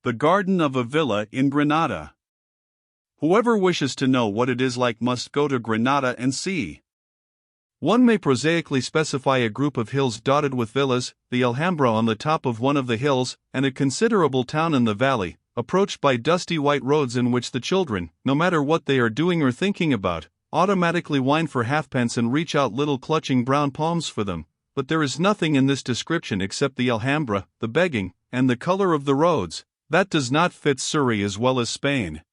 The garden of a villa in Granada. Whoever wishes to know what it is like must go to Granada and see. One may prosaically specify a group of hills dotted with villas, the Alhambra on the top of one of the hills, and a considerable town in the valley, approached by dusty white roads in which the children, no matter what they are doing or thinking about, automatically whine for halfpence and reach out little clutching brown palms for them. But there is nothing in this description except the Alhambra, the begging, and the color of the roads. That does not fit Surrey as well as Spain.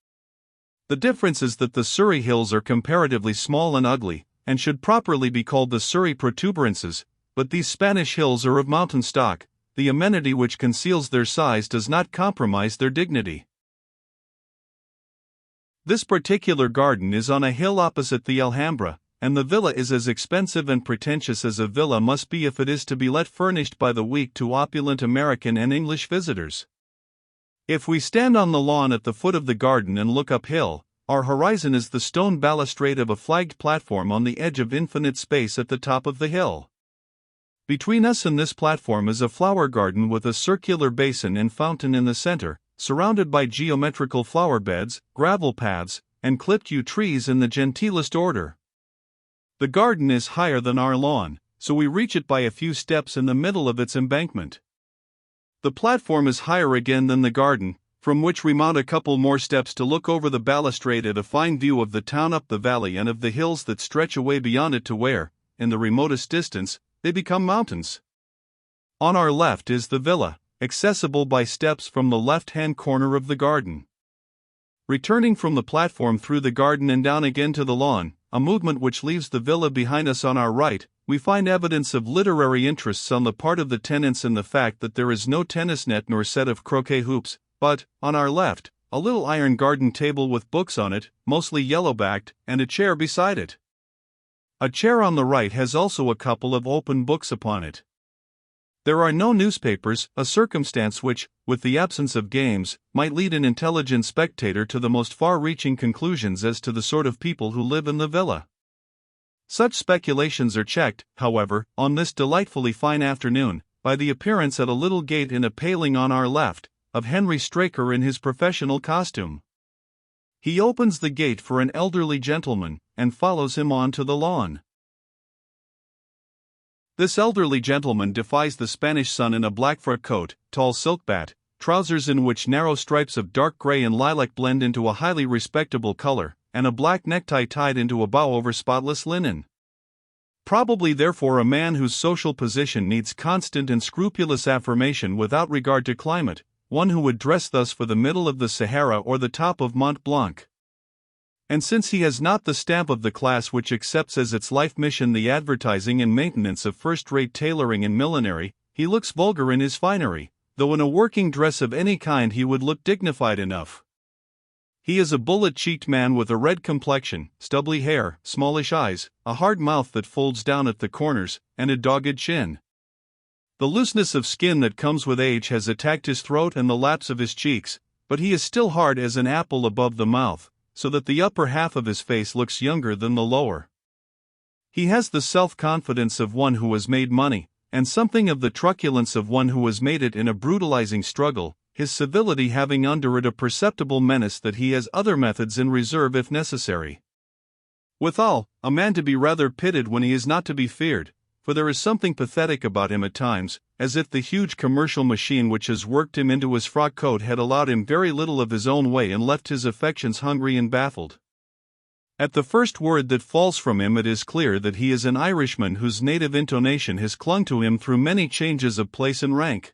The difference is that the Surrey hills are comparatively small and ugly, and should properly be called the Surrey protuberances, but these Spanish hills are of mountain stock. The amenity which conceals their size does not compromise their dignity. This particular garden is on a hill opposite the Alhambra, and the villa is as expensive and pretentious as a villa must be if it is to be let furnished by the week to opulent American and English visitors. If we stand on the lawn at the foot of the garden and look uphill, our horizon is the stone balustrade of a flagged platform on the edge of infinite space at the top of the hill. Between us and this platform is a flower garden with a circular basin and fountain in the center, surrounded by geometrical flower beds, gravel paths, and clipped yew trees in the genteelest order. The garden is higher than our lawn, so we reach it by a few steps in the middle of its embankment. The platform is higher again than the garden, from which we mount a couple more steps to look over the balustrade at a fine view of the town up the valley and of the hills that stretch away beyond it to where, in the remotest distance, they become mountains. On our left is the villa, accessible by steps from the left-hand corner of the garden. Returning from the platform through the garden and down again to the lawn, a movement which leaves the villa behind us on our right, we find evidence of literary interests on the part of the tenants in the fact that there is no tennis net nor set of croquet hoops, but, on our left, a little iron garden table with books on it, mostly yellow-backed, and a chair beside it. A chair on the right has also a couple of open books upon it. There are no newspapers, a circumstance which, with the absence of games, might lead an intelligent spectator to the most far-reaching conclusions as to the sort of people who live in the villa. Such speculations are checked, however, on this delightfully fine afternoon, by the appearance at a little gate in a paling on our left, of Henry Straker in his professional costume. He opens the gate for an elderly gentleman, and follows him on to the lawn. This elderly gentleman defies the Spanish sun in a black frock coat, tall silk bat, trousers in which narrow stripes of dark gray and lilac blend into a highly respectable color, and a black necktie tied into a bow over spotless linen. Probably therefore a man whose social position needs constant and scrupulous affirmation without regard to climate, one who would dress thus for the middle of the Sahara or the top of Mont Blanc. And since he has not the stamp of the class which accepts as its life mission the advertising and maintenance of first-rate tailoring and millinery, he looks vulgar in his finery, though in a working dress of any kind he would look dignified enough. He is a bullet-cheeked man with a red complexion, stubbly hair, smallish eyes, a hard mouth that folds down at the corners, and a dogged chin. The looseness of skin that comes with age has attacked his throat and the laps of his cheeks, but he is still hard as an apple above the mouth, so that the upper half of his face looks younger than the lower. He has the self-confidence of one who has made money, and something of the truculence of one who has made it in a brutalizing struggle, his civility having under it a perceptible menace that he has other methods in reserve if necessary. Withal, a man to be rather pitied when he is not to be feared, for there is something pathetic about him at times, as if the huge commercial machine which has worked him into his frock coat had allowed him very little of his own way and left his affections hungry and baffled. At the first word that falls from him it is clear that he is an Irishman whose native intonation has clung to him through many changes of place and rank.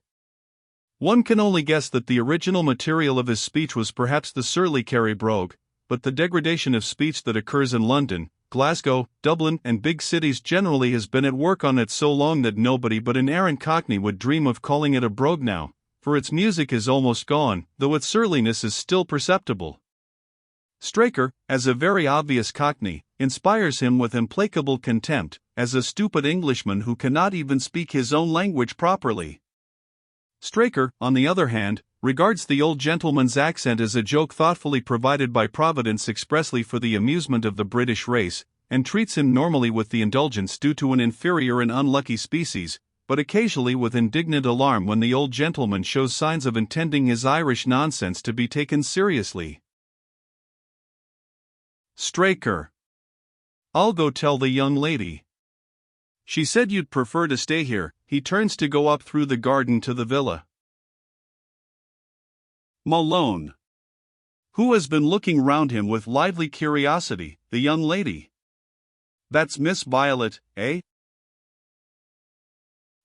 One can only guess that the original material of his speech was perhaps the surly Kerry brogue, but the degradation of speech that occurs in London, Glasgow, Dublin, and big cities generally has been at work on it so long that nobody but an arrant cockney would dream of calling it a brogue now, for its music is almost gone, though its surliness is still perceptible. Straker, as a very obvious cockney, inspires him with implacable contempt, as a stupid Englishman who cannot even speak his own language properly. Straker, on the other hand, regards the old gentleman's accent as a joke thoughtfully provided by Providence expressly for the amusement of the British race, and treats him normally with the indulgence due to an inferior and unlucky species, but occasionally with indignant alarm when the old gentleman shows signs of intending his Irish nonsense to be taken seriously. Straker. I'll go tell the young lady. She said you'd prefer to stay here. He turns to go up through the garden to the villa. Malone. Who has been looking round him with lively curiosity? The young lady. That's Miss Violet, eh?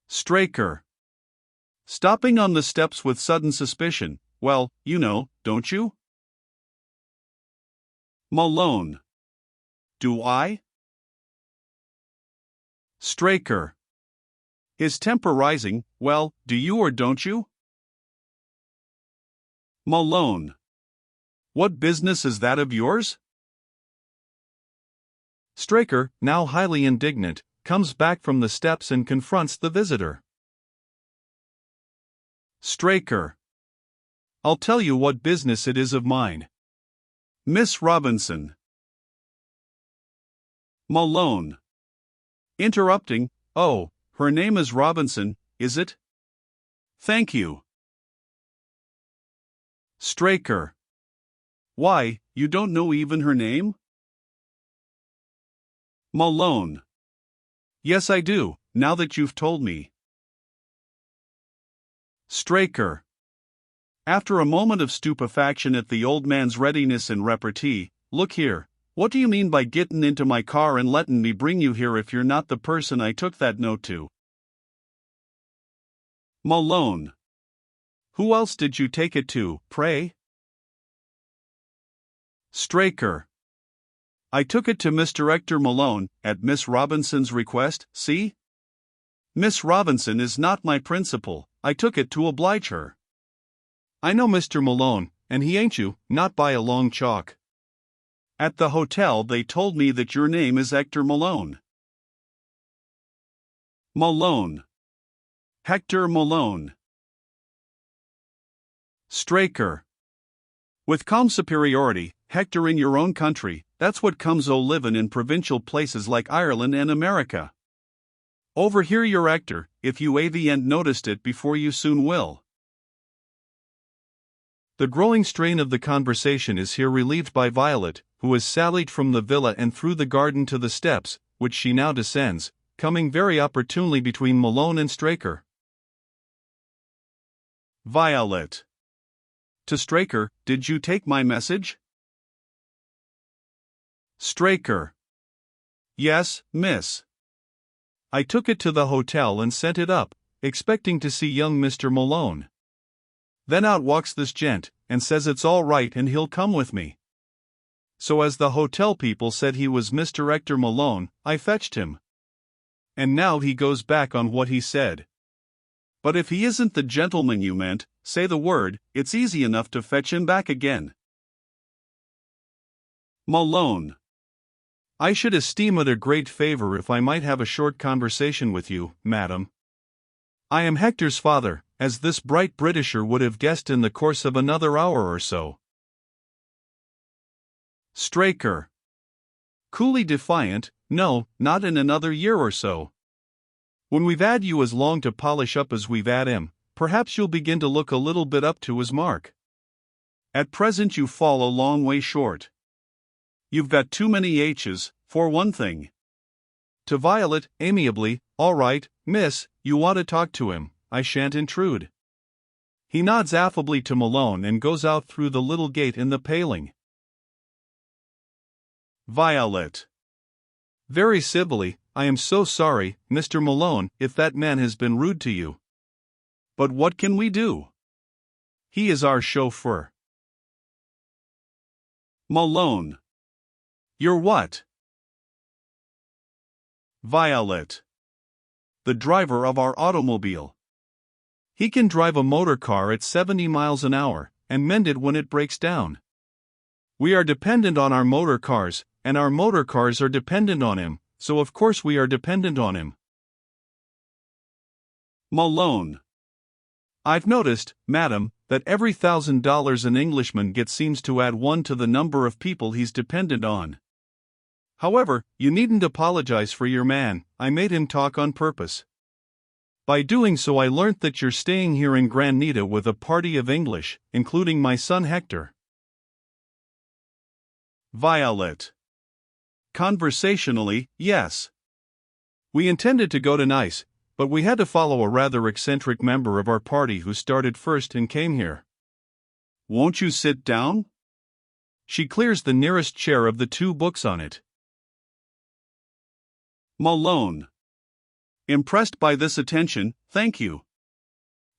Straker. Stopping on the steps with sudden suspicion. Well, you know, don't you? Malone. Do I? Straker. His temper rising. Well, do you or don't you? Malone. What business is that of yours? Straker, now highly indignant, comes back from the steps and confronts the visitor. Straker. I'll tell you what business it is of mine. Miss Robinson. Malone. Interrupting. Oh, her name is Robinson, is it? Thank you. Straker. Why, you don't know even her name? Malone. Yes, I do, now that you've told me. Straker. After a moment of stupefaction at the old man's readiness and repartee, look here, what do you mean by gettin' into my car and lettin' me bring you here if you're not the person I took that note to? Malone. Who else did you take it to, pray? Straker. I took it to Mr. Hector Malone, at Miss Robinson's request, see? Miss Robinson is not my principal, I took it to oblige her. I know Mr. Malone, and he ain't you, not by a long chalk. At the hotel they told me that your name is Hector Malone. Malone. Hector Malone. Straker. With calm superiority, Hector, in your own country, that's what comes o' livin' in provincial places like Ireland and America. Over here you're Hector, if you ain't noticed it before you soon will. The growing strain of the conversation is here relieved by Violet, who has sallied from the villa and through the garden to the steps, which she now descends, coming very opportunely between Malone and Straker. Violet. To Straker, did you take my message? Straker. Yes, miss. I took it to the hotel and sent it up, expecting to see young Mr. Malone. Then out walks this gent, and says it's all right and he'll come with me. So as the hotel people said he was Mr. Hector Malone, I fetched him. And now he goes back on what he said. But if he isn't the gentleman you meant, say the word, it's easy enough to fetch him back again. Malone. I should esteem it a great favor if I might have a short conversation with you, madam. I am Hector's father, as this bright Britisher would have guessed in the course of another hour or so. Straker. Coolly defiant, no, not in another year or so. When we've had you as long to polish up as we've had him, perhaps you'll begin to look a little bit up to his mark. At present you fall a long way short. You've got too many H's, for one thing. To Violet, amiably, all right, miss, you want to talk to him, I shan't intrude. He nods affably to Malone and goes out through the little gate in the paling. Violet. Very civilly, I am so sorry, Mr. Malone, if that man has been rude to you. But what can we do? He is our chauffeur. Malone. You're what? Violet. The driver of our automobile. He can drive a motor car at 70 miles an hour, and mend it when it breaks down. We are dependent on our motor cars, and our motor cars are dependent on him, so of course we are dependent on him. Malone. I've noticed, madam, that every $1,000 an Englishman gets seems to add one to the number of people he's dependent on. However, you needn't apologize for your man, I made him talk on purpose. By doing so I learnt that you're staying here in Granita with a party of English, including my son Hector. Violet. Conversationally, yes. We intended to go to Nice, but we had to follow a rather eccentric member of our party who started first and came here. Won't you sit down? She clears the nearest chair of the two books on it. Malone. Impressed by this attention, thank you.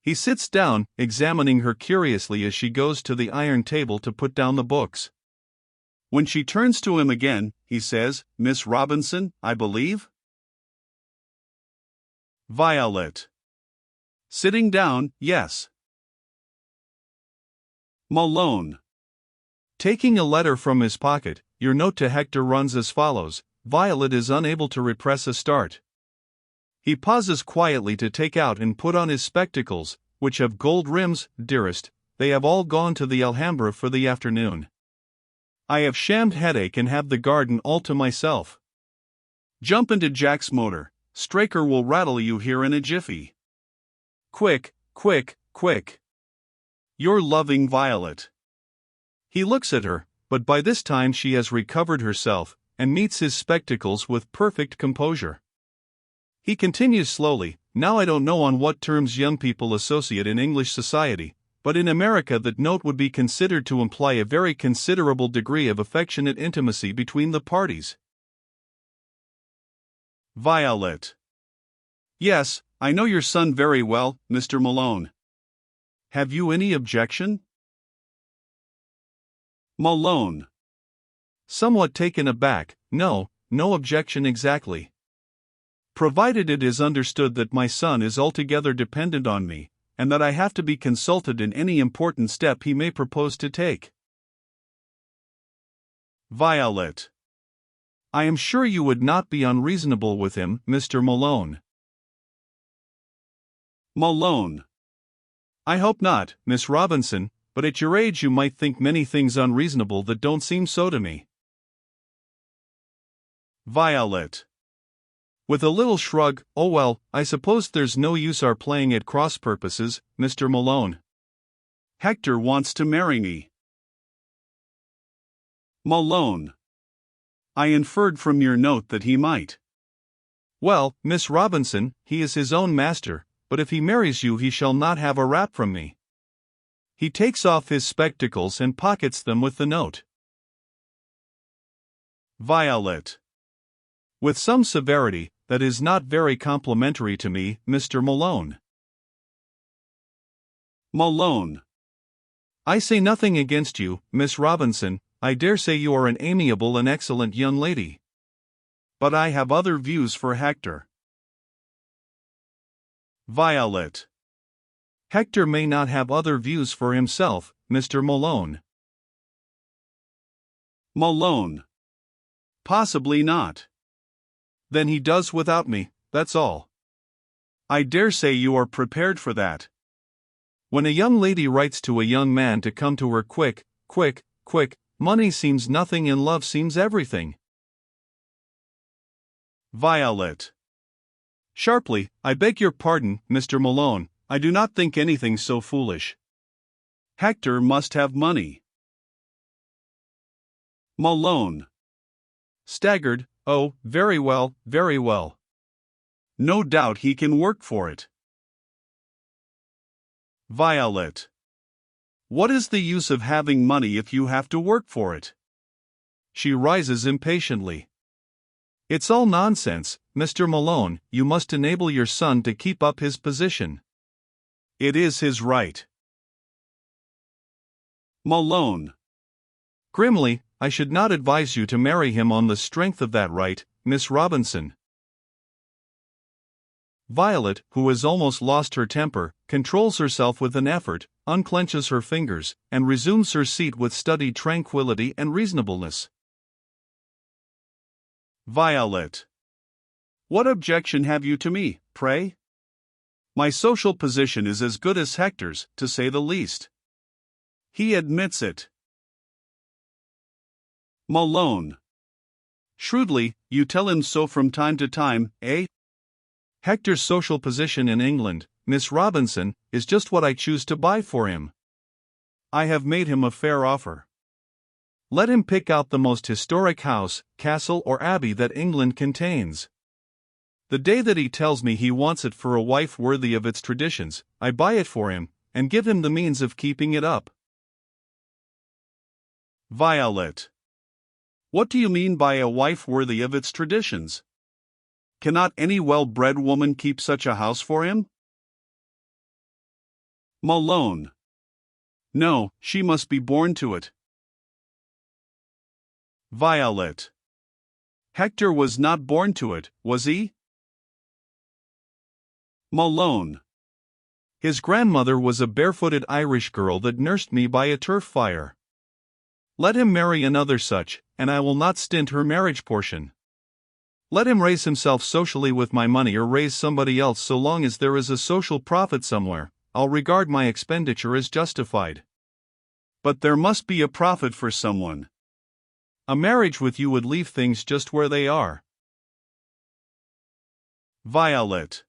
He sits down, examining her curiously as she goes to the iron table to put down the books. When she turns to him again, he says, Miss Robinson, I believe? Violet. Sitting down, yes. Malone. Taking a letter from his pocket, your note to Hector runs as follows. Violet is unable to repress a start. He pauses quietly to take out and put on his spectacles, which have gold rims. Dearest, they have all gone to the Alhambra for the afternoon. I have shammed headache and have the garden all to myself. Jump into Jack's motor. Straker will rattle you here in a jiffy. Quick, quick, quick. Your loving Violet. He looks at her, but by this time she has recovered herself, and meets his spectacles with perfect composure. He continues slowly, now I don't know on what terms young people associate in English society, but in America that note would be considered to imply a very considerable degree of affectionate intimacy between the parties. Violet. Yes, I know your son very well, Mr. Malone. Have you any objection? Malone. Somewhat taken aback, no objection exactly. Provided it is understood that my son is altogether dependent on me, and that I have to be consulted in any important step he may propose to take. Violet. I am sure you would not be unreasonable with him, Mr. Malone. Malone. I hope not, Miss Robinson, but at your age you might think many things unreasonable that don't seem so to me. Violet. With a little shrug, oh well, I suppose there's no use our playing at cross purposes, Mr. Malone. Hector wants to marry me. Malone. I inferred from your note that he might. Well, Miss Robinson, he is his own master, but if he marries you he shall not have a rap from me. He takes off his spectacles and pockets them with the note. Violet. With some severity, that is not very complimentary to me, Mr. Malone. Malone. I say nothing against you, Miss Robinson, I dare say you are an amiable and excellent young lady. But I have other views for Hector. Violet. Hector may not have other views for himself, Mr. Malone. Malone. Possibly not. Then he does without me, that's all. I dare say you are prepared for that. When a young lady writes to a young man to come to her quick, money seems nothing and love seems everything. Violet. Sharply, I beg your pardon, Mr. Malone, I do not think anything so foolish. Hector must have money. Malone. Staggered, oh, very well, very well. No doubt he can work for it. Violet. What is the use of having money if you have to work for it? She rises impatiently. It's all nonsense, Mr. Malone, you must enable your son to keep up his position. It is his right. Malone. Grimly, I should not advise you to marry him on the strength of that right, Miss Robinson. Violet, who has almost lost her temper, controls herself with an effort, unclenches her fingers, and resumes her seat with studied tranquility and reasonableness. Violet. What objection have you to me, pray? My social position is as good as Hector's, to say the least. He admits it. Malone. Shrewdly, you tell him so from time to time, eh? Hector's social position in England, Miss Robinson, is just what I choose to buy for him. I have made him a fair offer. Let him pick out the most historic house, castle or abbey that England contains. The day that he tells me he wants it for a wife worthy of its traditions, I buy it for him, and give him the means of keeping it up. Violet. What do you mean by a wife worthy of its traditions? Cannot any well-bred woman keep such a house for him? Malone. No, she must be born to it. Violet. Hector was not born to it, was he? Malone. His grandmother was a barefooted Irish girl that nursed me by a turf fire. Let him marry another such, and I will not stint her marriage portion. Let him raise himself socially with my money or raise somebody else, so long as there is a social profit somewhere, I'll regard my expenditure as justified. But there must be a profit for someone. A marriage with you would leave things just where they are. Violet.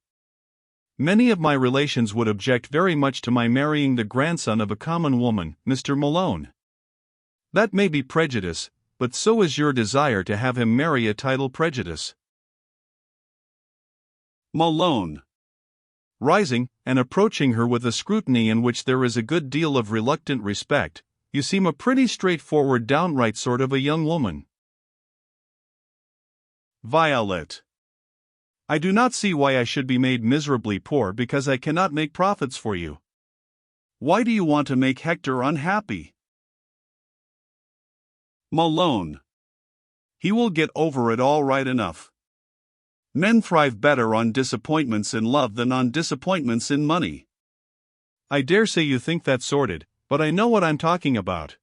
Many of my relations would object very much to my marrying the grandson of a common woman, Mr. Malone. That may be prejudice, but so is your desire to have him marry a title prejudice. Malone. Rising, and approaching her with a scrutiny in which there is a good deal of reluctant respect, you seem a pretty straightforward, downright sort of a young woman. Violet. I do not see why I should be made miserably poor because I cannot make profits for you. Why do you want to make Hector unhappy? Malone. He will get over it all right enough. Men thrive better on disappointments in love than on disappointments in money. I dare say you think that sordid, but I know what I'm talking about.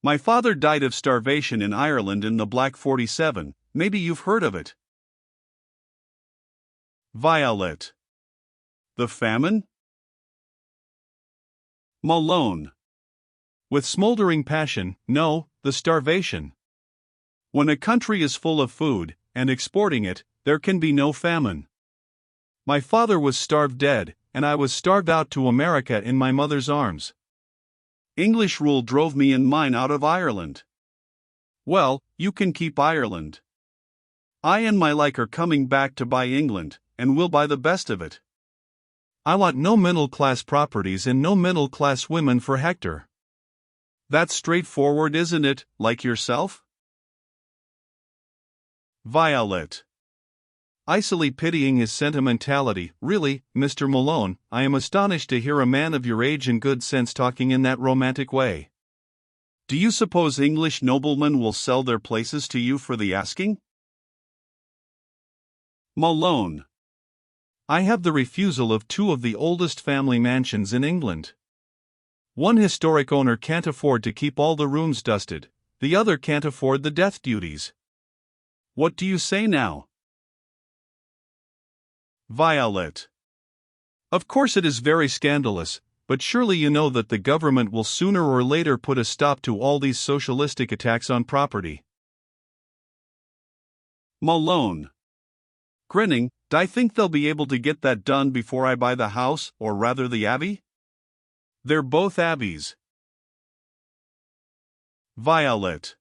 My father died of starvation in Ireland in the Black 47, maybe you've heard of it. Violet. The famine? Malone. With smoldering passion, no, the starvation. When a country is full of food, and exporting it, there can be no famine. My father was starved dead, and I was starved out to America in my mother's arms. English rule drove me and mine out of Ireland. Well, you can keep Ireland. I and my like are coming back to buy England, and we'll buy the best of it. I want no middle-class properties and no middle-class women for Hector. That's straightforward, isn't it, like yourself? Violet. Icily pitying his sentimentality, really, Mr. Malone, I am astonished to hear a man of your age and good sense talking in that romantic way. Do you suppose English noblemen will sell their places to you for the asking? Malone. I have the refusal of two of the oldest family mansions in England. One historic owner can't afford to keep all the rooms dusted, the other can't afford the death duties. What do you say now? Violet. Of course it is very scandalous, but surely you know that the government will sooner or later put a stop to all these socialistic attacks on property. Malone. Grinning, I think they'll be able to get that done before I buy the house, or rather the abbey? They're both abbeys. Violet.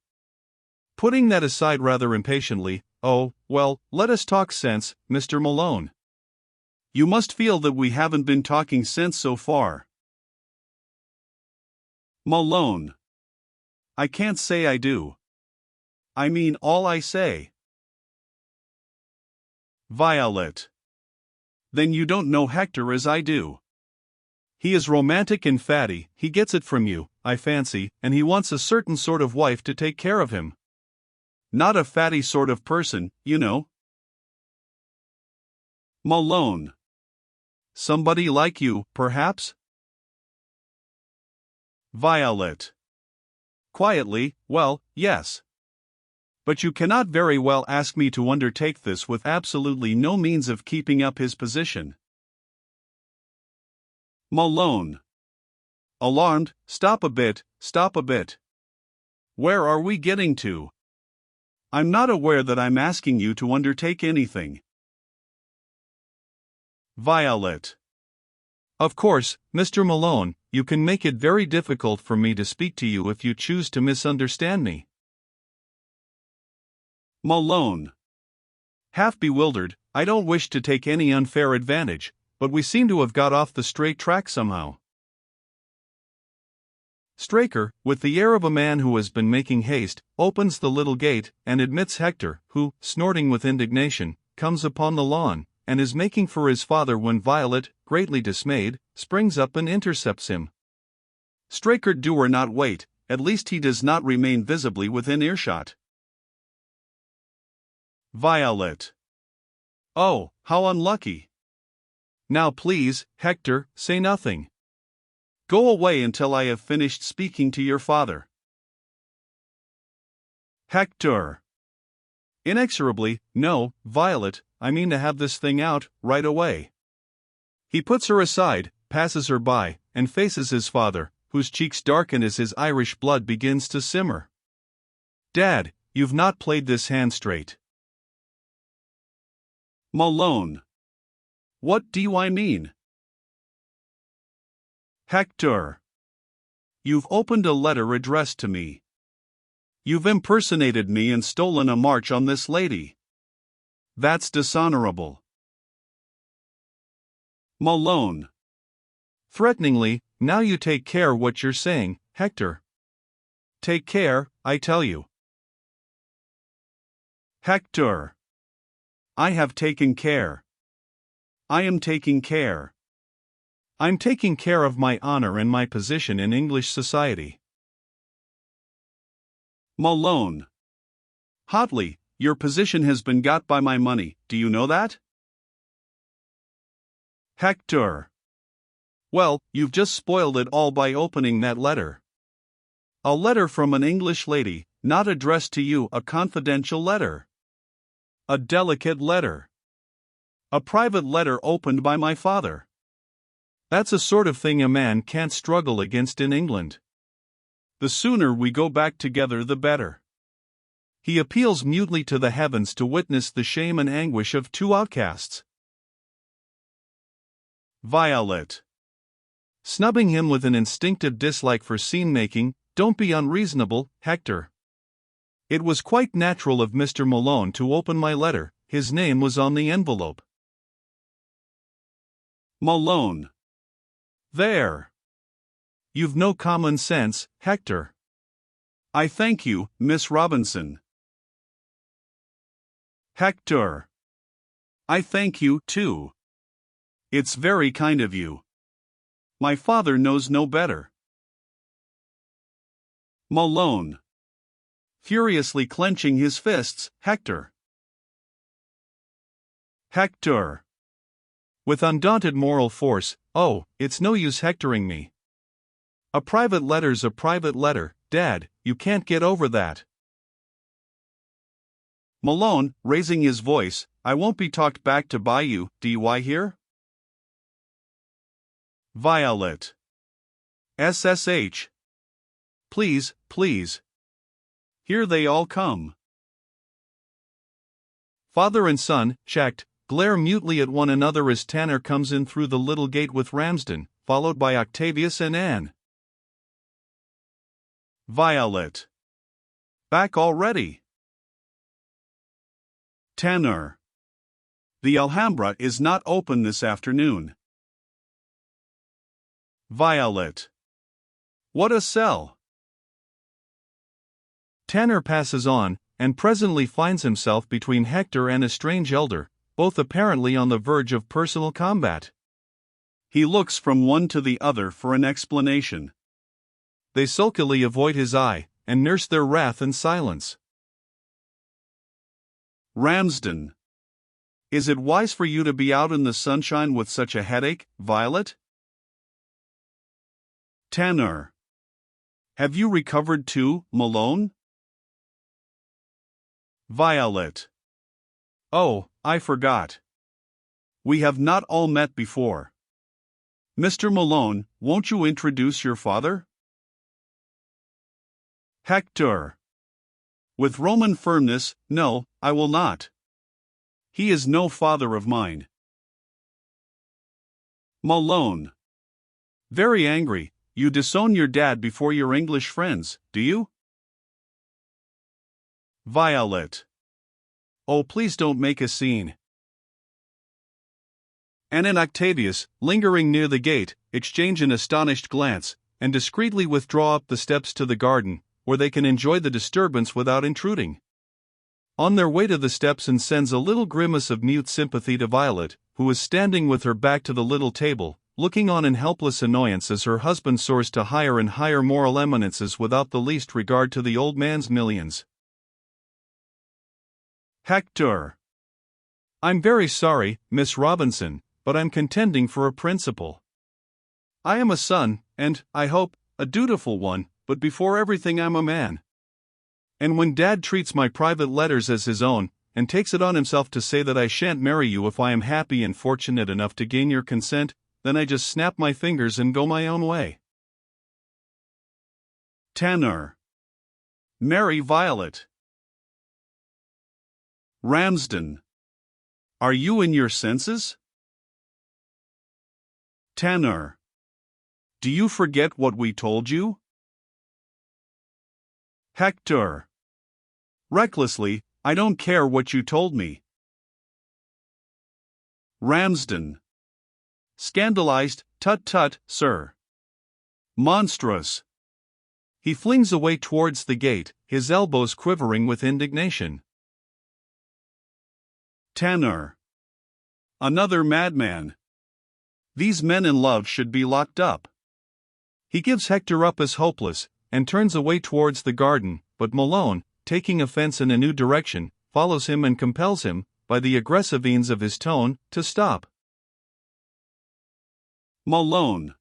Putting that aside rather impatiently, oh, well, let us talk sense, Mr. Malone. You must feel that we haven't been talking sense so far. Malone. I can't say I do. I mean all I say. Violet. Then you don't know Hector as I do. He is romantic and fatty, he gets it from you, I fancy, and he wants a certain sort of wife to take care of him. Not a fatty sort of person, you know. Malone. Somebody like you, perhaps? Violet. Quietly, well, yes. But you cannot very well ask me to undertake this with absolutely no means of keeping up his position. Malone. Alarmed, stop a bit, stop a bit. Where are we getting to? I'm not aware that I'm asking you to undertake anything. Violet. Of course, Mr. Malone, you can make it very difficult for me to speak to you if you choose to misunderstand me. Malone. Half bewildered, I don't wish to take any unfair advantage, but we seem to have got off the straight track somehow. Straker, with the air of a man who has been making haste, opens the little gate and admits Hector, who, snorting with indignation, comes upon the lawn, and is making for his father when Violet, greatly dismayed, springs up and intercepts him. Straker do or not wait, at least he does not remain visibly within earshot. Violet. Oh, how unlucky. Now please, Hector, say nothing. Go away until I have finished speaking to your father. Hector. Inexorably, no, Violet, I mean to have this thing out, right away. He puts her aside, passes her by, and faces his father, whose cheeks darken as his Irish blood begins to simmer. Dad, you've not played this hand straight. Malone. What do I mean? Hector. You've opened a letter addressed to me. You've impersonated me and stolen a march on this lady. That's dishonorable. Malone. Threateningly, now you take care what you're saying, Hector. Take care, I tell you. Hector. I have taken care. I am taking care. I'm taking care of my honor and my position in English society. Malone. Hotly, your position has been got by my money, do you know that? Hector. Well, you've just spoiled it all by opening that letter. A letter from an English lady, not addressed to you, a confidential letter. A delicate letter. A private letter opened by my father. That's a sort of thing a man can't struggle against in England. The sooner we go back together the better. He appeals mutely to the heavens to witness the shame and anguish of two outcasts. Violet. Snubbing him with an instinctive dislike for scene-making, don't be unreasonable, Hector. It was quite natural of Mr. Malone to open my letter, his name was on the envelope. Malone. There. You've no common sense, Hector. I thank you, Miss Robinson. Hector. I thank you, too. It's very kind of you. My father knows no better. Malone. Furiously clenching his fists, Hector. Hector. With undaunted moral force, oh, it's no use hectoring me. A private letter's a private letter, Dad, you can't get over that. Malone, raising his voice, I won't be talked back to by you, do you hear? Violet. SSH. Please, please. Here they all come. Father and son, checked, glare mutely at one another as Tanner comes in through the little gate with Ramsden, followed by Octavius and Anne. Violet. Back already. Tanner. The Alhambra is not open this afternoon. Violet. What a sell. Tanner passes on, and presently finds himself between Hector and a strange elder, both apparently on the verge of personal combat. He looks from one to the other for an explanation. They sulkily avoid his eye, and nurse their wrath in silence. Ramsden. Is it wise for you to be out in the sunshine with such a headache, Violet? Tanner. Have you recovered too, Malone? Violet. Oh, I forgot. We have not all met before. Mr. Malone, won't you introduce your father? Hector. With Roman firmness, no, I will not. He is no father of mine. Malone. Very angry. You disown your dad before your English friends, do you? Violet. Oh, please don't make a scene. Anne and Octavius, lingering near the gate, exchange an astonished glance, and discreetly withdraw up the steps to the garden, where they can enjoy the disturbance without intruding. On their way to the steps, Anne sends a little grimace of mute sympathy to Violet, who is standing with her back to the little table, looking on in helpless annoyance as her husband soars to higher and higher moral eminences without the least regard to the old man's millions. Hector. I'm very sorry, Miss Robinson, but I'm contending for a principle. I am a son, and, I hope, a dutiful one, but before everything I'm a man. And when Dad treats my private letters as his own, and takes it on himself to say that I shan't marry you if I am happy and fortunate enough to gain your consent, then I just snap my fingers and go my own way. Tanner. Marry Violet. Ramsden. Are you in your senses? Tanner. Do you forget what we told you? Hector. Recklessly, I don't care what you told me. Ramsden. Scandalized, tut-tut, sir. Monstrous. He flings away towards the gate, his elbows quivering with indignation. Tanner. Another madman. These men in love should be locked up. He gives Hector up as hopeless, and turns away towards the garden, but Malone, taking offense in a new direction, follows him and compels him, by the aggressive means of his tone, to stop. Malone.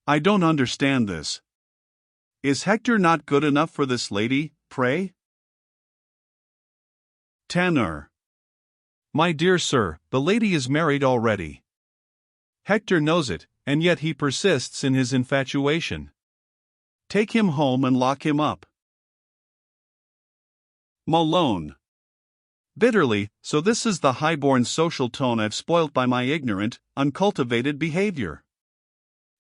I don't understand this. Is Hector not good enough for this lady, pray? Tanner. My dear sir, the lady is married already. Hector knows it, and yet he persists in his infatuation. Take him home and lock him up. Malone. Bitterly, so this is the high-born social tone I've spoilt by my ignorant, uncultivated behavior.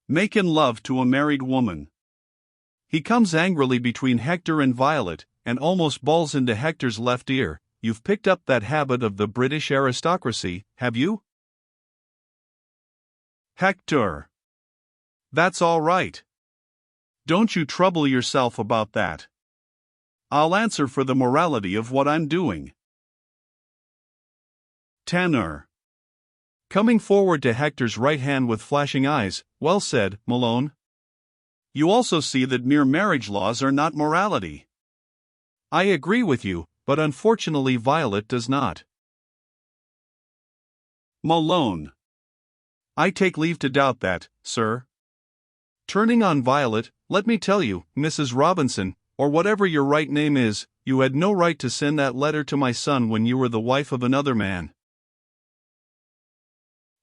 Makin' love to a married woman. He comes angrily between Hector and Violet, and almost bawls into Hector's left ear, You've picked up that habit of the British aristocracy, have you? Hector. That's all right. Don't you trouble yourself about that. I'll answer for the morality of what I'm doing. Tanner. Coming forward to Hector's right hand with flashing eyes, well said, Malone. You also see that mere marriage laws are not morality. I agree with you, but unfortunately Violet does not. Malone. I take leave to doubt that, sir. Turning on Violet, let me tell you, Mrs. Robinson, or whatever your right name is, you had no right to send that letter to my son when you were the wife of another man.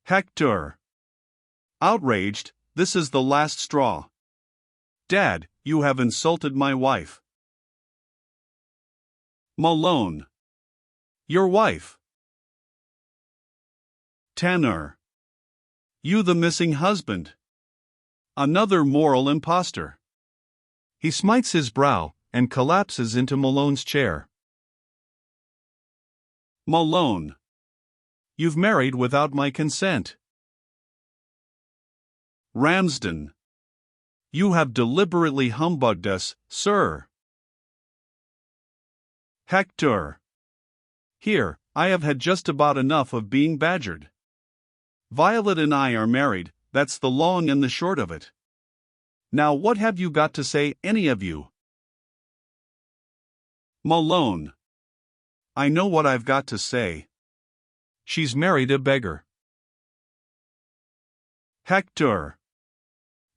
Hector. Outraged, this is the last straw. Dad, you have insulted my wife. Malone. Your wife. Tanner. You the missing husband. Another moral impostor. He smites his brow, and collapses into Malone's chair. Malone. You've married without my consent. Ramsden. You have deliberately humbugged us, sir. Hector. Here, I have had just about enough of being badgered. Violet and I are married, that's the long and the short of it. Now what have you got to say, any of you? Malone. I know what I've got to say. She's married a beggar. Hector.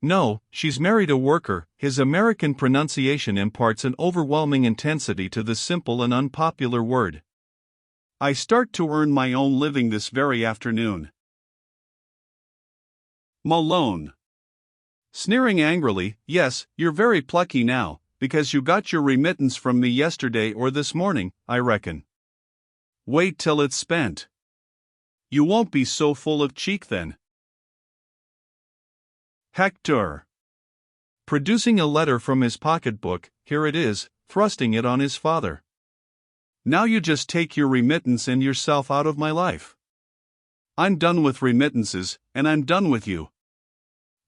No, she's married a worker. His American pronunciation imparts an overwhelming intensity to this simple and unpopular word. I start to earn my own living this very afternoon. Malone. Sneering angrily, yes, you're very plucky now, because you got your remittance from me yesterday or this morning, I reckon. Wait till it's spent. You won't be so full of cheek then. Hector. Producing a letter from his pocketbook, here it is, thrusting it on his father. Now you just take your remittance and yourself out of my life. I'm done with remittances, and I'm done with you.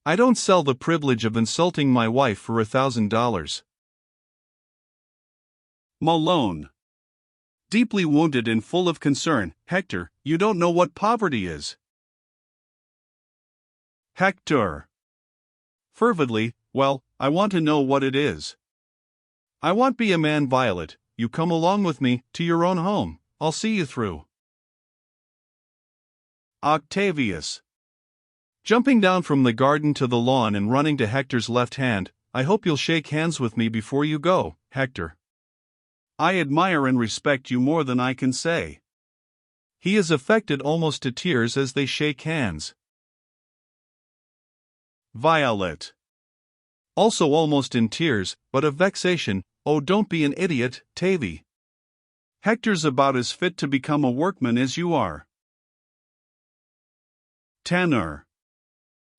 I don't sell the privilege of insulting my wife for $1,000. Malone. Deeply wounded and full of concern, Hector, you don't know what poverty is. Hector. Fervidly, well, I want to know what it is. I want be a man, Violet, you come along with me, to your own home, I'll see you through. Octavius. Jumping down from the garden to the lawn and running to Hector's left hand, I hope you'll shake hands with me before you go, Hector. I admire and respect you more than I can say. He is affected almost to tears as they shake hands. Violet. Also almost in tears, but of vexation, oh don't be an idiot, Tavy. Hector's about as fit to become a workman as you are. Tanner.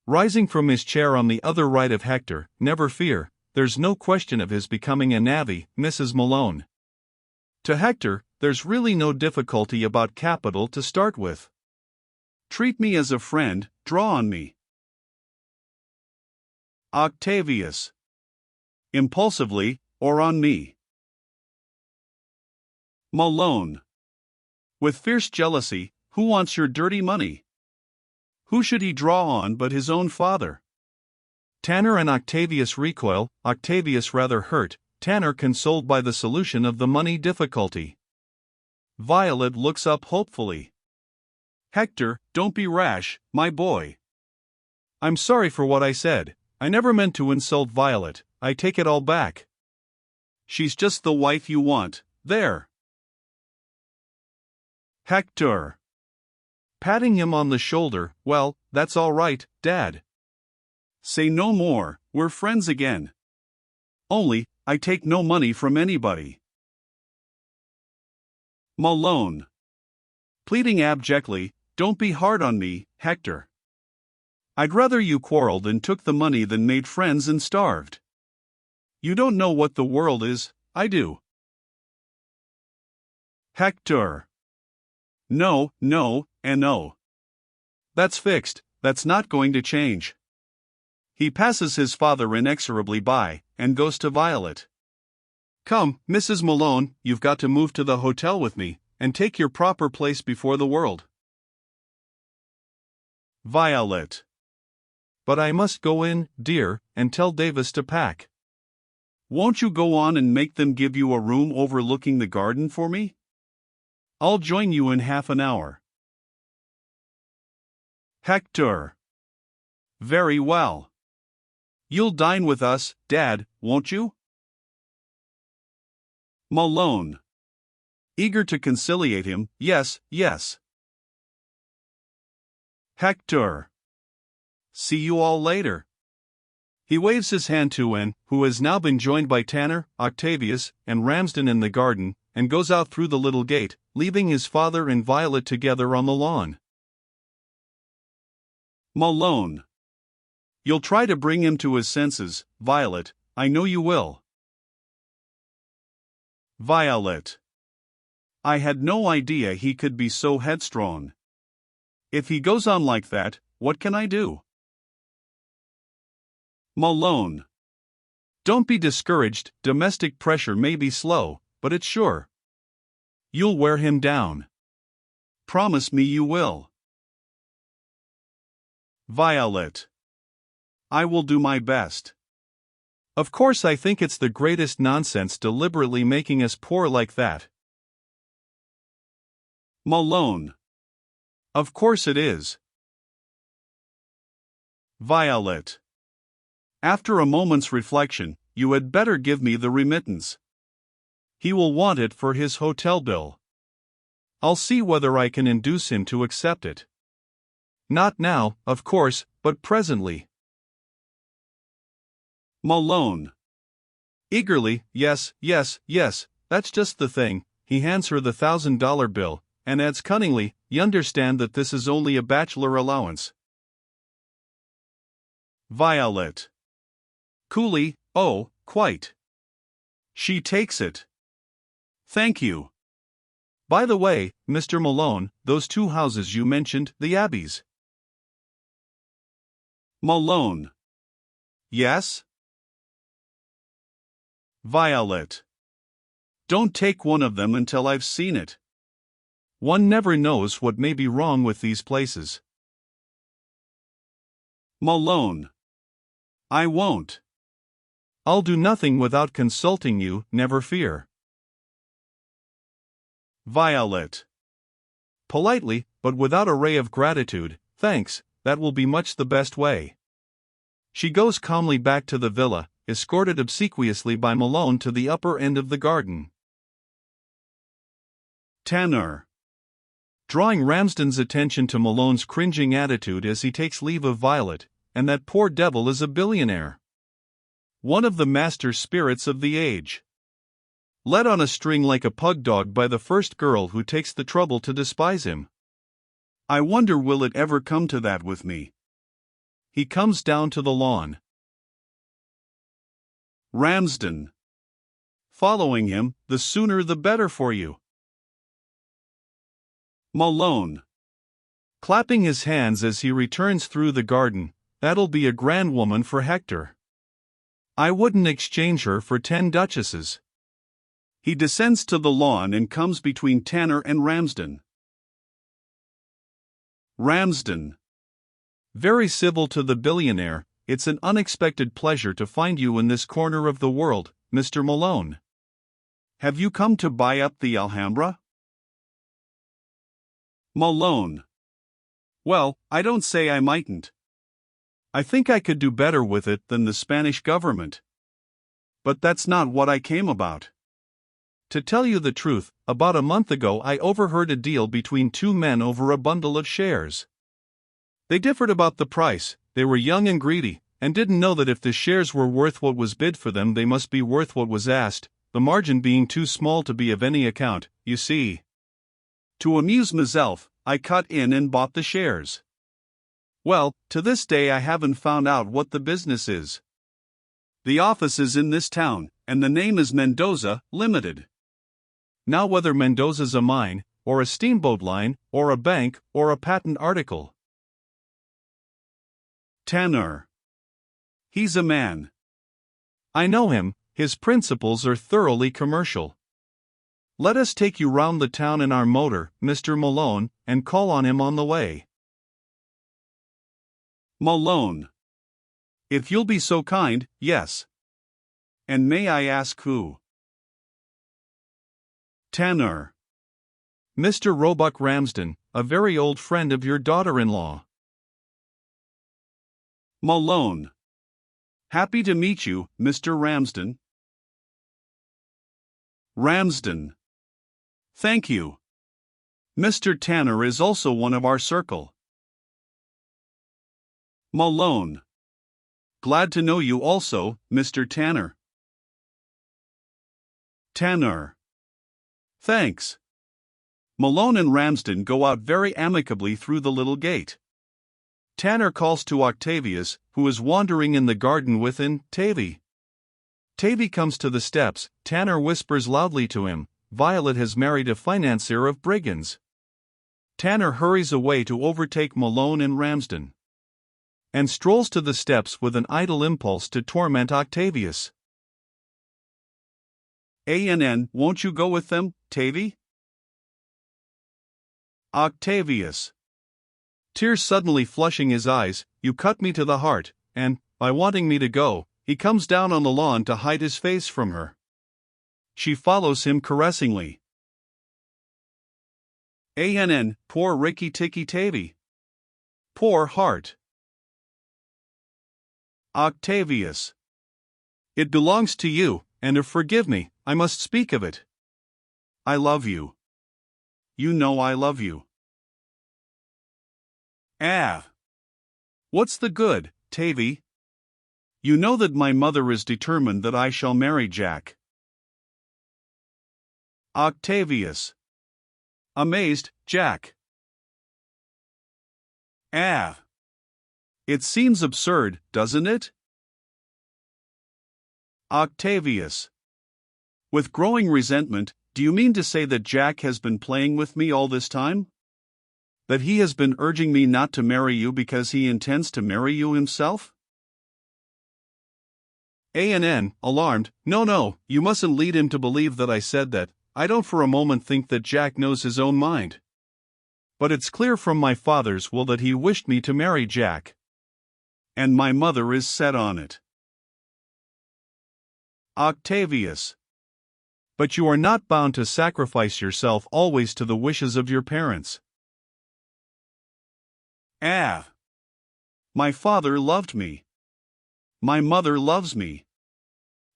Rising from his chair on the other right of Hector, never fear, there's no question of his becoming a navvy, Mrs. Malone. To Hector, there's really no difficulty about capital to start with. Treat me as a friend, draw on me. Octavius. Impulsively, or on me. Malone. With fierce jealousy, who wants your dirty money? Who should he draw on but his own father? Tanner and Octavius recoil, Octavius rather hurt, Tanner consoled by the solution of the money difficulty. Violet looks up hopefully. Hector, don't be rash, my boy. I'm sorry for what I said, I never meant to insult Violet, I take it all back. She's just the wife you want, there. Hector. Patting him on the shoulder, well, that's all right, Dad. Say no more, we're friends again. Only, I take no money from anybody. Malone. Pleading abjectly, don't be hard on me, Hector. I'd rather you quarreled and took the money than made friends and starved. You don't know what the world is, I do. Hector. No, no, and no. That's fixed, that's not going to change. He passes his father inexorably by, and goes to Violet. Come, Mrs. Malone, you've got to move to the hotel with me, and take your proper place before the world. Violet. But I must go in, dear, and tell Davis to pack. Won't you go on and make them give you a room overlooking the garden for me? I'll join you in half an hour. Hector. Very well. You'll dine with us, Dad, won't you? Malone. Eager to conciliate him, yes, yes. Hector. See you all later. He waves his hand to Anne, who has now been joined by Tanner, Octavius, and Ramsden in the garden, and goes out through the little gate, leaving his father and Violet together on the lawn. Malone. You'll try to bring him to his senses, Violet, I know you will. Violet. I had no idea he could be so headstrong. If he goes on like that, what can I do? Malone. Don't be discouraged, domestic pressure may be slow, but it's sure. You'll wear him down. Promise me you will. Violet. I will do my best. Of course I think it's the greatest nonsense deliberately making us poor like that. Malone. Of course it is. Violet. After a moment's reflection, you had better give me the remittance. He will want it for his hotel bill. I'll see whether I can induce him to accept it. Not now, of course, but presently. Malone. Eagerly, yes, yes, yes, that's just the thing. He hands her the $1,000 bill, and adds cunningly, you understand that this is only a bachelor allowance. Violet. Coolly, oh, quite. She takes it. Thank you. By the way, Mr. Malone, those two houses you mentioned, the Abbeys. Malone. Yes? Violet. Don't take one of them until I've seen it. One never knows what may be wrong with these places. Malone. I won't. I'll do nothing without consulting you, never fear. Violet. Politely, but without a ray of gratitude, thanks, that will be much the best way. She goes calmly back to the villa, escorted obsequiously by Malone to the upper end of the garden. Tanner. Drawing Ramsden's attention to Malone's cringing attitude as he takes leave of Violet, and that poor devil is a billionaire. One of the master spirits of the age. Led on a string like a pug dog by the first girl who takes the trouble to despise him. I wonder will it ever come to that with me? He comes down to the lawn. Ramsden. Following him, the sooner the better for you. Malone. Clapping his hands as he returns through the garden, that'll be a grand woman for Hector. I wouldn't exchange her for 10 duchesses. He descends to the lawn and comes between Tanner and Ramsden. Ramsden. Very civil to the billionaire, it's an unexpected pleasure to find you in this corner of the world, Mr. Malone. Have you come to buy up the Alhambra? Malone. Well, I don't say I mightn't. I think I could do better with it than the Spanish government. But that's not what I came about. To tell you the truth, about a month ago I overheard a deal between two men over a bundle of shares. They differed about the price, they were young and greedy, and didn't know that if the shares were worth what was bid for them they must be worth what was asked, the margin being too small to be of any account, you see. To amuse myself, I cut in and bought the shares. Well, to this day I haven't found out what the business is. The office is in this town, and the name is Mendoza, Limited. Now whether Mendoza's a mine, or a steamboat line, or a bank, or a patent article. Tanner. He's a man. I know him, his principles are thoroughly commercial. Let us take you round the town in our motor, Mr. Malone, and call on him on the way. Malone. If you'll be so kind, yes. And may I ask who? Tanner. Mr. Roebuck Ramsden, a very old friend of your daughter-in-law. Malone. Happy to meet you, Mr. Ramsden. Ramsden. Thank you. Mr. Tanner is also one of our circle. Malone. Glad to know you also, Mr. Tanner. Tanner. Thanks. Malone and Ramsden go out very amicably through the little gate. Tanner calls to Octavius, who is wandering in the garden within, Tavy. Tavy comes to the steps. Tanner whispers loudly to him, Violet has married a financier of brigands. Tanner hurries away to overtake Malone and Ramsden. And strolls to the steps with an idle impulse to torment Octavius. Won't you go with them, Tavy? Octavius. Tears suddenly flushing his eyes, you cut me to the heart, and, by wanting me to go, he comes down on the lawn to hide his face from her. She follows him caressingly. Poor Ricky Ticky Tavy. Poor heart. Octavius. It belongs to you, and forgive me, I must speak of it. I love you. You know I love you. What's the good, Tavy? You know that my mother is determined that I shall marry Jack. Octavius. Amazed, Jack. It seems absurd, doesn't it? Octavius. With growing resentment, do you mean to say that Jack has been playing with me all this time? That he has been urging me not to marry you because he intends to marry you himself? ANN, alarmed, no, you mustn't lead him to believe that I said that. I don't for a moment think that Jack knows his own mind. But it's clear from my father's will that he wished me to marry Jack. And my mother is set on it. Octavius. But you are not bound to sacrifice yourself always to the wishes of your parents. My father loved me. My mother loves me.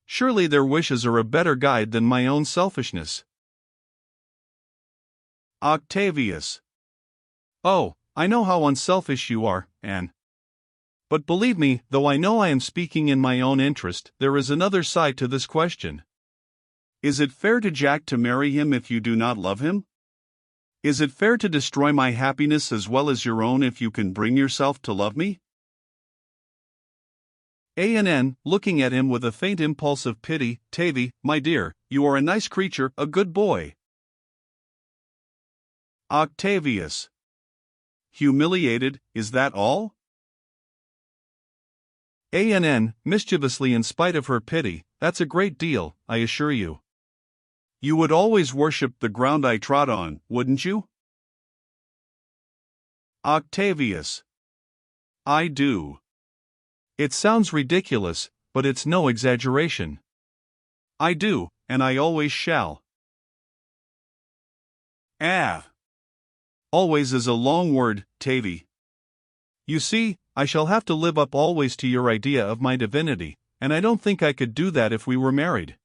Surely their wishes are a better guide than my own selfishness. Octavius. Oh, I know how unselfish you are, Anne. But believe me, though I know I am speaking in my own interest, there is another side to this question. Is it fair to Jack to marry him if you do not love him? Is it fair to destroy my happiness as well as your own if you can bring yourself to love me? ANN, looking at him with a faint impulse of pity, Tavy, my dear, you are a nice creature, a good boy. Octavius. Humiliated, is that all? ANN, mischievously in spite of her pity, that's a great deal, I assure you. You would always worship the ground I trod on, wouldn't you? Octavius. I do. It sounds ridiculous, but it's no exaggeration. I do, and I always shall. Always is a long word, Tavy. You see, I shall have to live up always to your idea of my divinity, and I don't think I could do that if we were married.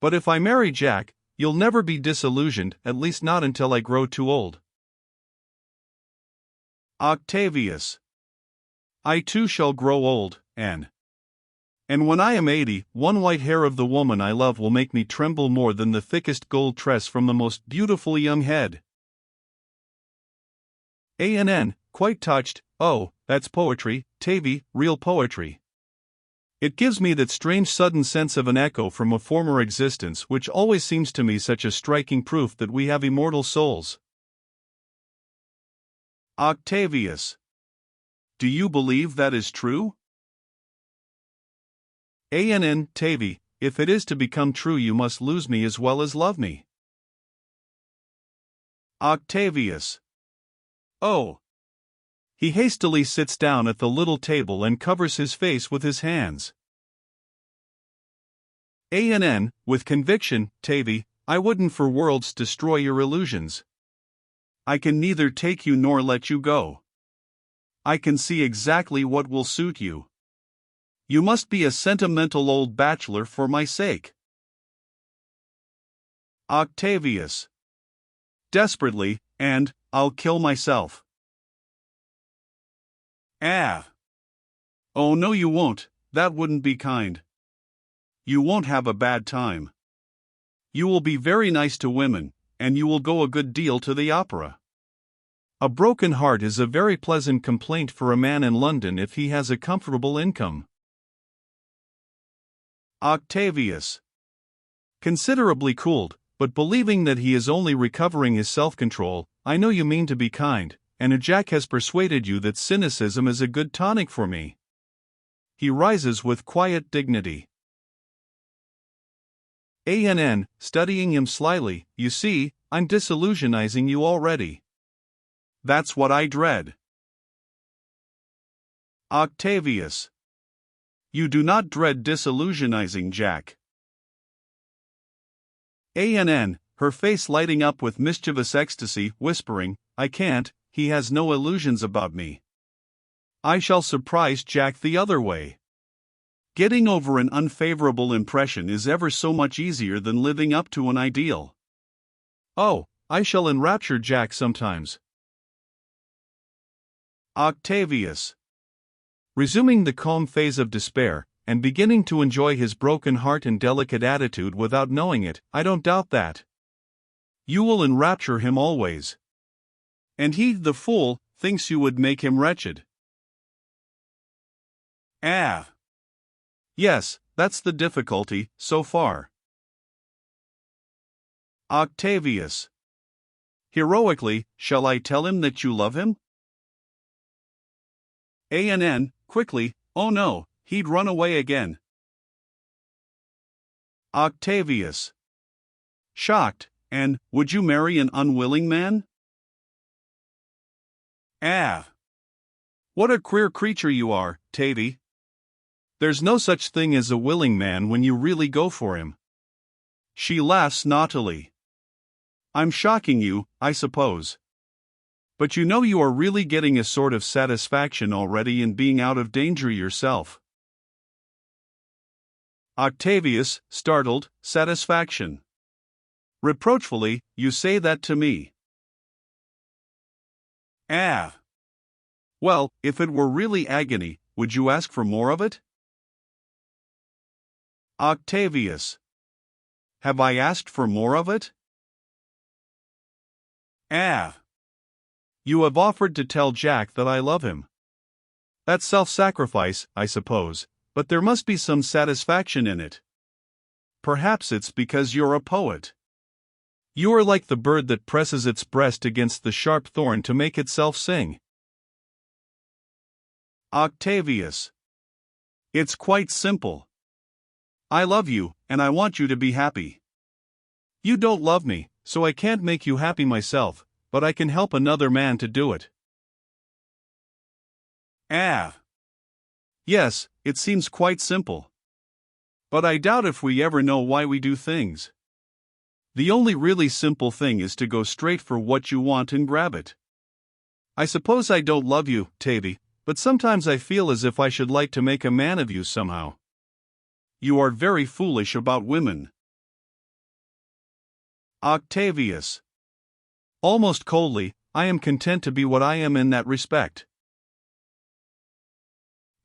But if I marry Jack, you'll never be disillusioned, at least not until I grow too old. Octavius. I too shall grow old, Anne. And when I am 80, one white hair of the woman I love will make me tremble more than the thickest gold tress from the most beautiful young head. ANN, quite touched, oh, that's poetry, Tavy, real poetry. It gives me that strange sudden sense of an echo from a former existence which always seems to me such a striking proof that we have immortal souls. Octavius. Do you believe that is true? ANN, Tavy, if it is to become true you must lose me as well as love me. Octavius. Oh. He hastily sits down at the little table and covers his face with his hands. ANN, with conviction, Tavy, I wouldn't for worlds destroy your illusions. I can neither take you nor let you go. I can see exactly what will suit you. You must be a sentimental old bachelor for my sake. Octavius. Desperately, and I'll kill myself. Oh no you won't, that wouldn't be kind. You won't have a bad time. You will be very nice to women, and you will go a good deal to the opera. A broken heart is a very pleasant complaint for a man in London if he has a comfortable income. Octavius. Considerably cooled, but believing that he is only recovering his self-control, I know you mean to be kind, and Jack has persuaded you that cynicism is a good tonic for me. He rises with quiet dignity. ANN, studying him slyly, you see, I'm disillusionizing you already. That's what I dread. Octavius. You do not dread disillusionizing Jack. ANN, her face lighting up with mischievous ecstasy, whispering, I can't, he has no illusions about me. I shall surprise Jack the other way. Getting over an unfavorable impression is ever so much easier than living up to an ideal. Oh, I shall enrapture Jack sometimes. Octavius. Resuming the calm phase of despair, and beginning to enjoy his broken heart and delicate attitude without knowing it, I don't doubt that. You will enrapture him always. And he, the fool, thinks you would make him wretched. Ah. Yes, that's the difficulty, so far. Octavius. Heroically, shall I tell him that you love him? ANN, quickly, oh no, he'd run away again. Octavius. Shocked, and, would you marry an unwilling man? Ah. What a queer creature you are, Tavy. There's no such thing as a willing man when you really go for him. She laughs naughtily. I'm shocking you, I suppose. But you know you are really getting a sort of satisfaction already in being out of danger yourself. Octavius, startled, satisfaction. Reproachfully, you say that to me. Ah. Well, if it were really agony, would you ask for more of it? Octavius. Have I asked for more of it? Ah. You have offered to tell Jack that I love him. That's self-sacrifice, I suppose, but there must be some satisfaction in it. Perhaps it's because you're a poet. You are like the bird that presses its breast against the sharp thorn to make itself sing. Octavius. It's quite simple. I love you, and I want you to be happy. You don't love me, so I can't make you happy myself, but I can help another man to do it. Ah. Yes, it seems quite simple. But I doubt if we ever know why we do things. The only really simple thing is to go straight for what you want and grab it. I suppose I don't love you, Tavy, but sometimes I feel as if I should like to make a man of you somehow. You are very foolish about women. Octavius. Almost coldly, I am content to be what I am in that respect.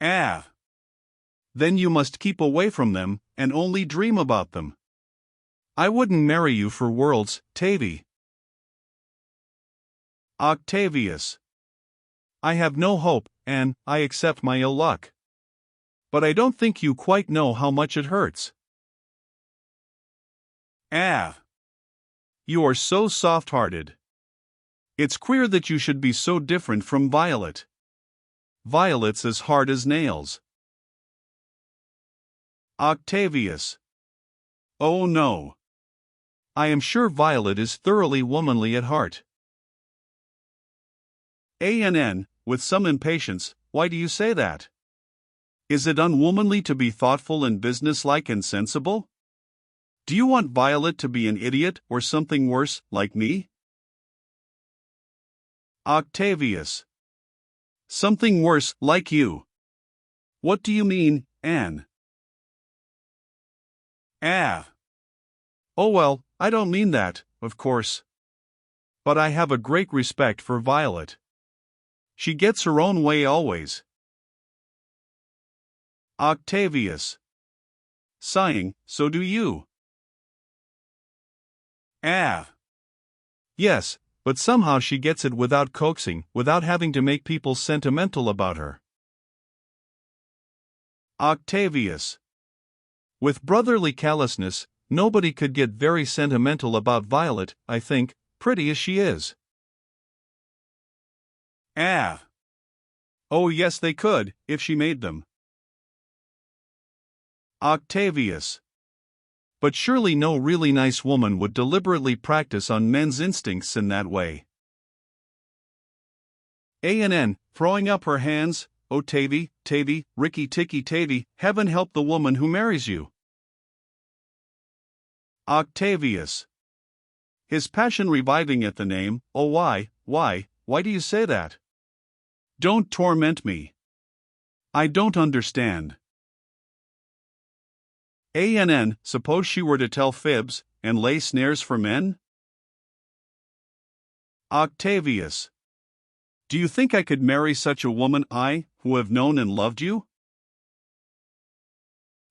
Ah. Then you must keep away from them, and only dream about them. I wouldn't marry you for worlds, Tavy. Octavius. I have no hope, and I accept my ill luck. But I don't think you quite know how much it hurts. Ah. You are so soft-hearted. It's queer that you should be so different from Violet. Violet's as hard as nails. Octavius. Oh no. I am sure Violet is thoroughly womanly at heart. ANN, with some impatience, why do you say that? Is it unwomanly to be thoughtful and businesslike and sensible? Do you want Violet to be an idiot or something worse, like me? Octavius. Something worse, like you. What do you mean, Anne? Ah. Oh well, I don't mean that, of course. But I have a great respect for Violet. She gets her own way always. Octavius. Sighing, so do you. Ah. Yes, but somehow she gets it without coaxing, without having to make people sentimental about her. Octavius. With brotherly callousness, nobody could get very sentimental about Violet, I think, pretty as she is. Ah. Oh yes they could, if she made them. Octavius. But surely no really nice woman would deliberately practice on men's instincts in that way. ANN, throwing up her hands, oh Tavy, Tavy, Ricky Ticky Tavy, heaven help the woman who marries you. Octavius. His passion reviving at the name, oh why do you say that? Don't torment me. I don't understand. ANN, suppose she were to tell fibs, and lay snares for men? Octavius. Do you think I could marry such a woman, I, who have known and loved you?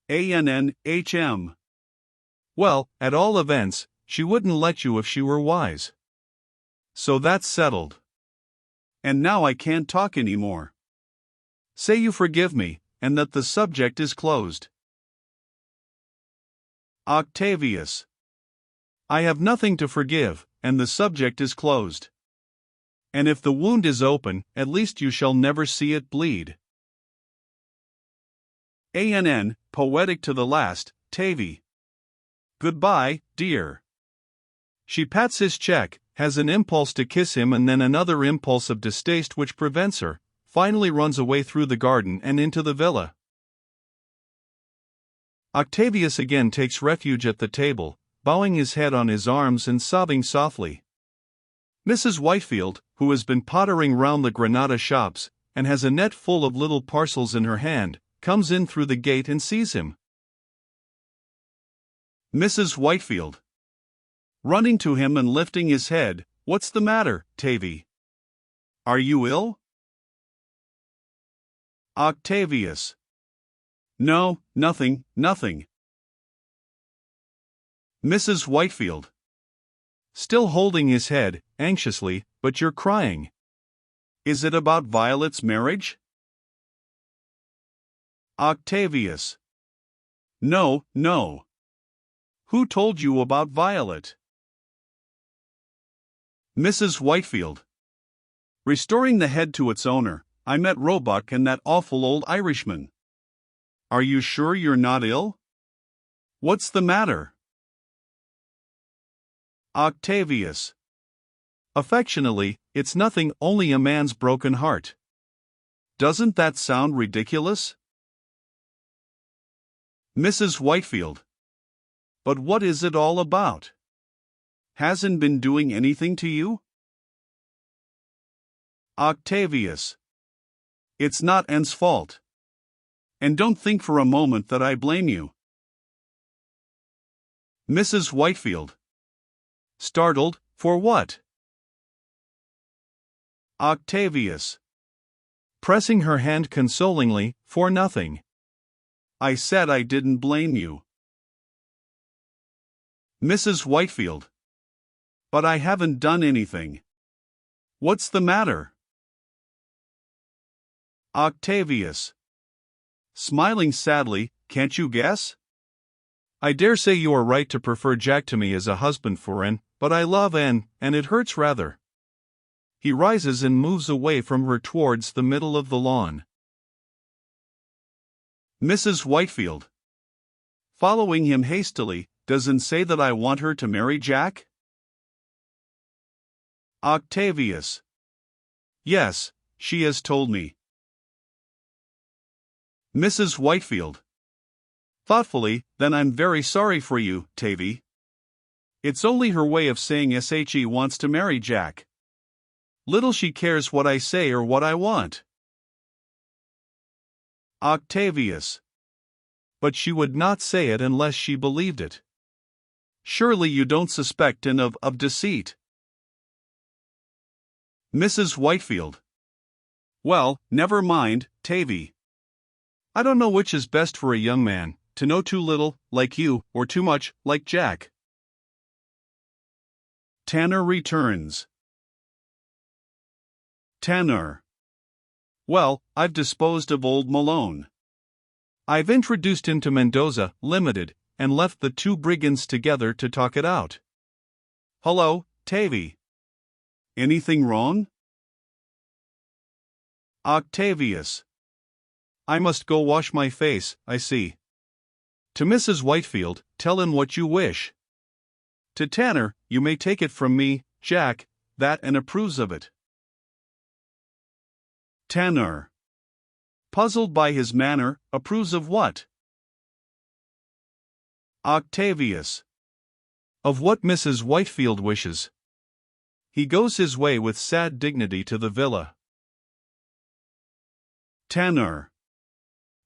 ANN, HM. Well, at all events, she wouldn't let you if she were wise. So that's settled. And now I can't talk any more. Say you forgive me, and that the subject is closed. Octavius. I have nothing to forgive, and the subject is closed. And if the wound is open, at least you shall never see it bleed. ANN, poetic to the last, Tavy. Goodbye, dear. She pats his cheek, has an impulse to kiss him and then another impulse of distaste which prevents her, finally runs away through the garden and into the villa. Octavius again takes refuge at the table, bowing his head on his arms and sobbing softly. Mrs. Whitefield, who has been pottering round the Granada shops, and has a net full of little parcels in her hand, comes in through the gate and sees him. Mrs. Whitefield. Running to him and lifting his head, "What's the matter, Tavy? Are you ill?" Octavius. No, nothing, nothing. Mrs. Whitefield. Still holding his head, anxiously, but you're crying. Is it about Violet's marriage? Octavius. No, no. Who told you about Violet? Mrs. Whitefield. Restoring the head to its owner, I met Roebuck and that awful old Irishman. Are you sure you're not ill? What's the matter? Octavius. Affectionately, it's nothing, only a man's broken heart. Doesn't that sound ridiculous? Mrs. Whitefield. But what is it all about? Hasn't been doing anything to you? Octavius. It's not Anne's fault. And don't think for a moment that I blame you. Mrs. Whitefield. Startled, for what? Octavius. Pressing her hand consolingly, for nothing. I said I didn't blame you. Mrs. Whitefield. But I haven't done anything. What's the matter? Octavius. Smiling sadly, can't you guess? I dare say you are right to prefer Jack to me as a husband for Anne, but I love Anne, and it hurts rather. He rises and moves away from her towards the middle of the lawn. Mrs. Whitefield. Following him hastily, doesn't say that I want her to marry Jack? Octavius. Yes, she has told me. Mrs. Whitefield. Thoughtfully, then I'm very sorry for you, Tavy. It's only her way of saying she wants to marry Jack. Little she cares what I say or what I want. Octavius. But she would not say it unless she believed it. Surely you don't suspect Anne of deceit. Mrs. Whitefield. Well, never mind, Tavy. I don't know which is best for a young man, to know too little, like you, or too much, like Jack. Tanner returns. Tanner. Well, I've disposed of old Malone. I've introduced him to Mendoza, Limited, and left the two brigands together to talk it out. Hello, Tavy. Anything wrong? Octavius. I must go wash my face, I see. To Mrs. Whitefield, tell him what you wish. To Tanner, you may take it from me, Jack, that and approves of it. Tanner. Puzzled by his manner, approves of what? Octavius. Of what Mrs. Whitefield wishes. He goes his way with sad dignity to the villa. Tanner.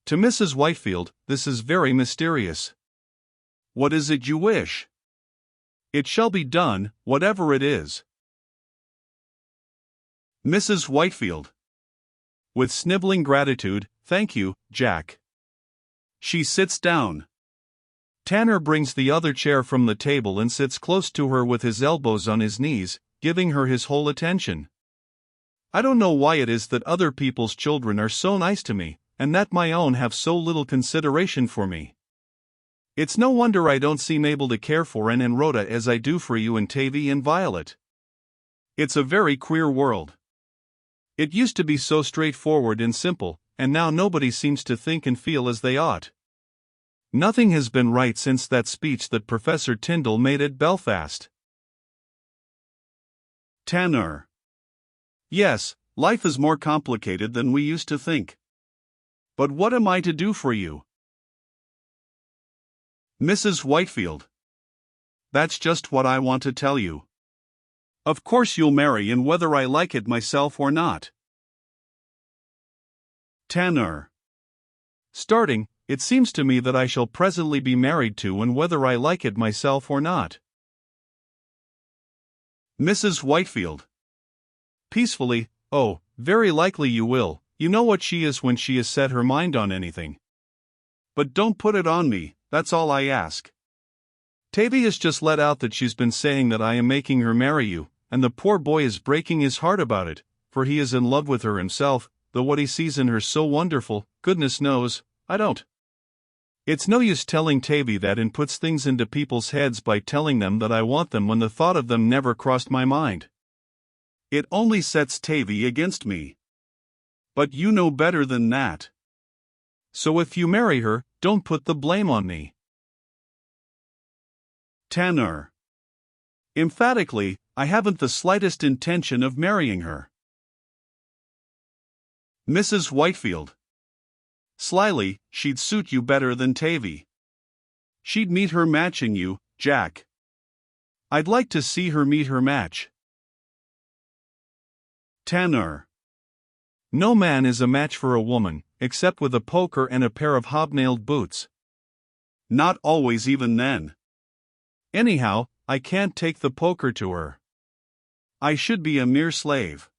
To Mrs. Whitefield, this is very mysterious. What is it you wish? It shall be done, whatever it is. Mrs. Whitefield. With sniveling gratitude, thank you, Jack. She sits down. Tanner brings the other chair from the table and sits close to her with his elbows on his knees, giving her his whole attention. I don't know why it is that other people's children are so nice to me, and that my own have so little consideration for me. It's no wonder I don't seem able to care for Anne and Rhoda as I do for you and Tavy and Violet. It's a very queer world. It used to be so straightforward and simple, and now nobody seems to think and feel as they ought. Nothing has been right since that speech that Professor Tyndall made at Belfast. Tanner. Yes, life is more complicated than we used to think. But what am I to do for you? Mrs. Whitefield. That's just what I want to tell you. Of course you'll marry, and whether I like it myself or not. Tanner. Starting, it seems to me that I shall presently be married to, and whether I like it myself or not. Mrs. Whitefield. Peacefully, oh, very likely you will. You know what she is when she has set her mind on anything. But don't put it on me, that's all I ask. Tavy has just let out that she's been saying that I am making her marry you, and the poor boy is breaking his heart about it, for he is in love with her himself, though what he sees in her so wonderful, goodness knows, I don't. It's no use telling Tavy that, and puts things into people's heads by telling them that I want them when the thought of them never crossed my mind. It only sets Tavy against me. But you know better than that. So if you marry her, don't put the blame on me. Tanner. Emphatically, I haven't the slightest intention of marrying her. Mrs. Whitefield. Slyly, she'd suit you better than Tavy. She'd meet her matching you, Jack. I'd like to see her meet her match. Tanner. No man is a match for a woman, except with a poker and a pair of hobnailed boots. Not always, even then. Anyhow, I can't take the poker to her. I should be a mere slave.